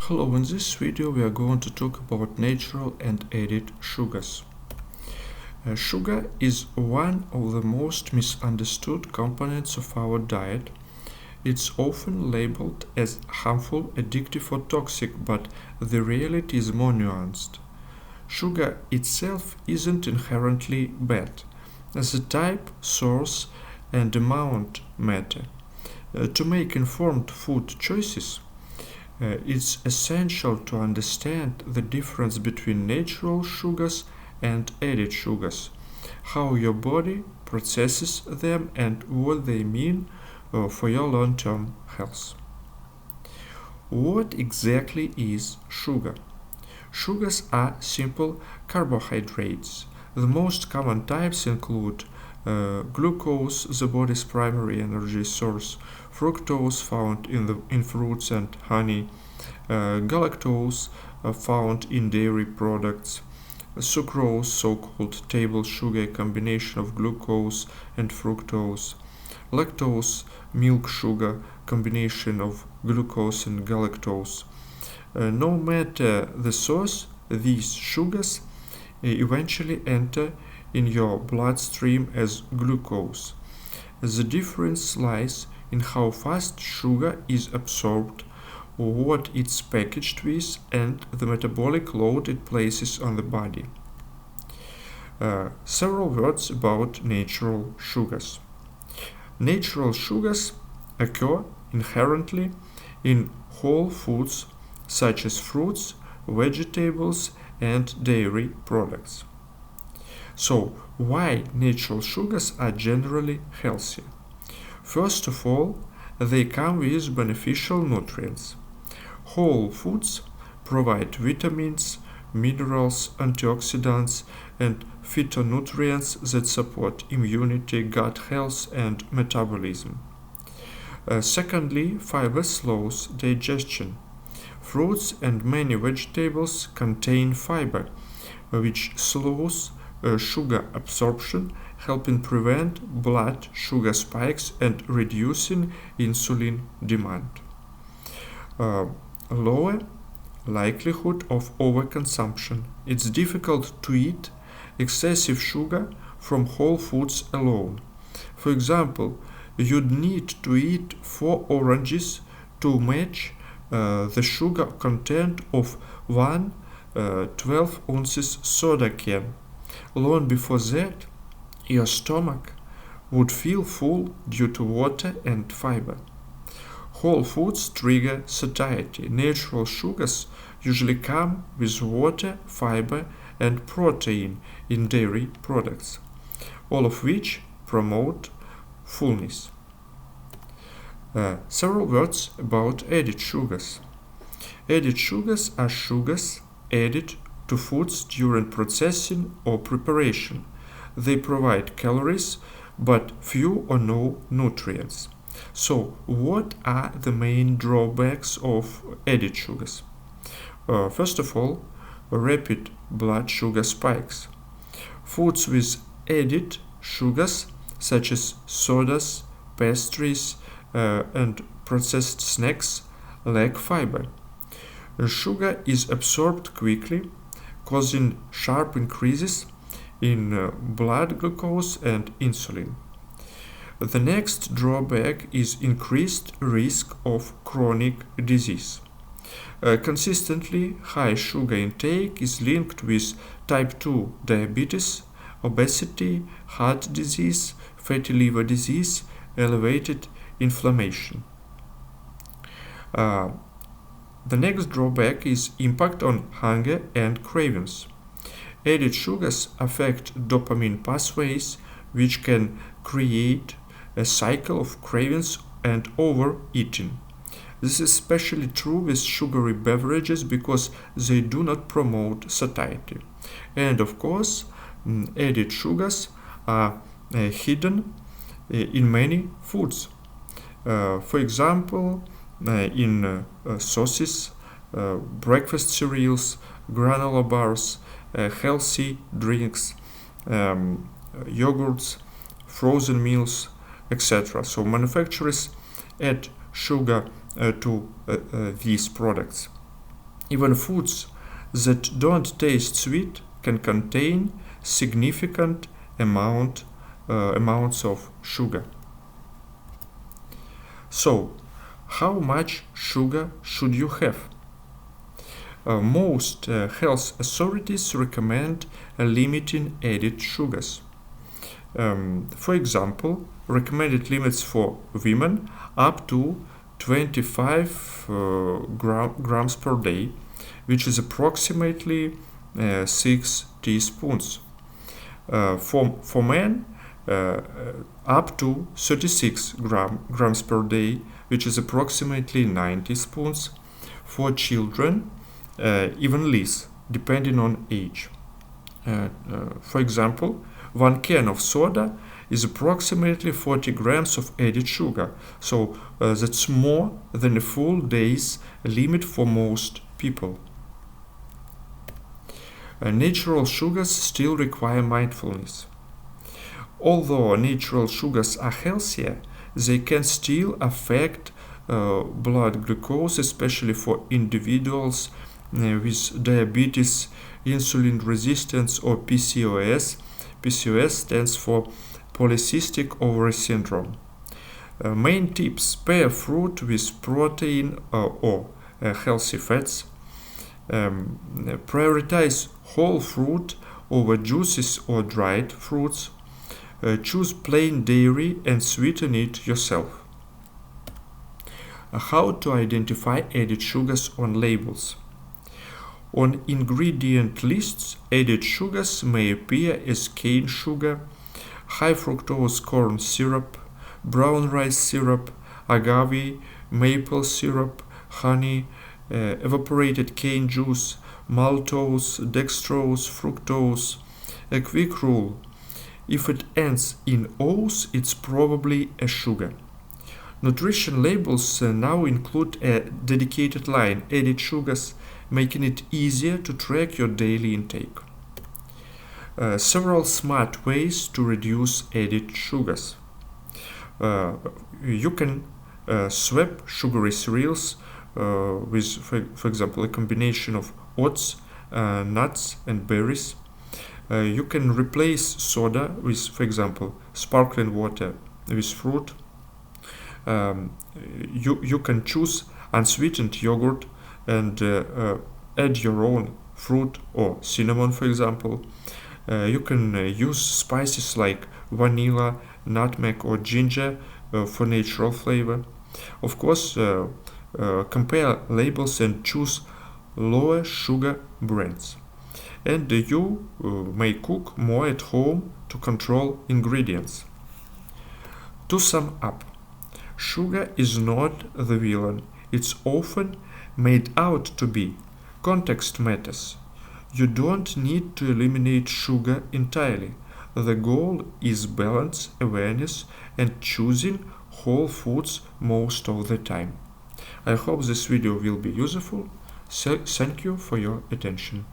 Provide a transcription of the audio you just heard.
Hello, in this video we are going to talk about natural and added sugars. Sugar is one of the most misunderstood components of our diet. It's often labeled as harmful, addictive or toxic, but the reality is more nuanced. Sugar itself isn't inherently bad. The type, source and amount matter. To make informed food choices, it's essential to understand the difference between natural sugars and added sugars, how your body processes them, and what they mean for your long-term health. What exactly is sugar? Sugars are simple carbohydrates. The most common types include glucose, the body's primary energy source, fructose found in fruits and honey, galactose found in dairy products, sucrose, so-called table sugar, a combination of glucose and fructose, lactose, milk sugar, combination of glucose and galactose. No matter the source, these sugars eventually enter in your bloodstream as glucose. The difference lies in how fast sugar is absorbed, what it's packaged with, and the metabolic load it places on the body. Several words about natural sugars. Natural sugars occur inherently in whole foods such as fruits, vegetables, and dairy products. So, why natural sugars are generally healthy? First of all, they come with beneficial nutrients. Whole foods provide vitamins, minerals, antioxidants, and phytonutrients that support immunity, gut health, and metabolism. Secondly, fiber slows digestion. Fruits and many vegetables contain fiber, which slows sugar absorption, helping prevent blood sugar spikes and reducing insulin demand. Lower likelihood of overconsumption. It's difficult to eat excessive sugar from whole foods alone. For example, you'd need to eat 4 oranges to match the sugar content of one 12 ounces soda can. Long before that, your stomach would feel full due to water and fiber. Whole foods trigger satiety. Natural sugars usually come with water, fiber, and protein in dairy products, all of which promote fullness. Several words about added sugars. Added sugars are sugars added to foods during processing or preparation. They provide calories but few or no nutrients. So, what are the main drawbacks of added sugars? First of all, rapid blood sugar spikes. Foods with added sugars, such as sodas, pastries, and processed snacks, lack fiber. Sugar is absorbed quickly, causing sharp increases in blood glucose and insulin. The next drawback is increased risk of chronic disease. Consistently high sugar intake is linked with type 2 diabetes, obesity, heart disease, fatty liver disease, elevated inflammation. The next drawback is impact on hunger and cravings. Added sugars affect dopamine pathways, which can create a cycle of cravings and overeating. This is especially true with sugary beverages because they do not promote satiety. And of course, added sugars are hidden in many foods. For example, in sauces, breakfast cereals, granola bars, healthy drinks, yogurts, frozen meals, etc. So manufacturers add sugar to these products. Even foods that don't taste sweet can contain significant amounts of sugar. So, how much sugar should you have? Most health authorities recommend limiting added sugars. For example, recommended limits for women up to 25 grams per day, which is approximately 6 teaspoons. For men, up to 36 grams per day, which is approximately 9 teaspoons. For children, even less, depending on age. For example, 1 can of soda is approximately 40 grams of added sugar, so that's more than a full day's limit for most people. Natural sugars still require mindfulness. Although natural sugars are healthier, they can still affect blood glucose, especially for individuals with diabetes, insulin resistance, or PCOS. PCOS stands for polycystic ovary syndrome. Main tips: pair fruit with protein or healthy fats. Prioritize whole fruit over juices or dried fruits. Choose plain dairy and sweeten it yourself. How to identify added sugars on labels? On ingredient lists, added sugars may appear as cane sugar, high fructose corn syrup, brown rice syrup, agave, maple syrup, honey, evaporated cane juice, maltose, dextrose, fructose. A quick rule: if it ends in O's, it's probably a sugar. Nutrition labels now include a dedicated line, added sugars, making it easier to track your daily intake. Several smart ways to reduce added sugars. You can swap sugary cereals with, for example, a combination of oats, nuts, and berries. You can replace soda with, for example, sparkling water with fruit. You can choose unsweetened yogurt and add your own fruit or cinnamon, for example. You can use spices like vanilla, nutmeg, or ginger for natural flavor. Of course, compare labels and choose lower sugar brands. And you may cook more at home to control ingredients. To sum up, sugar is not the villain. It's often made out to be. Context matters. You don't need to eliminate sugar entirely. The goal is balance, awareness, and choosing whole foods most of the time. I hope this video will be useful. Thank you for your attention.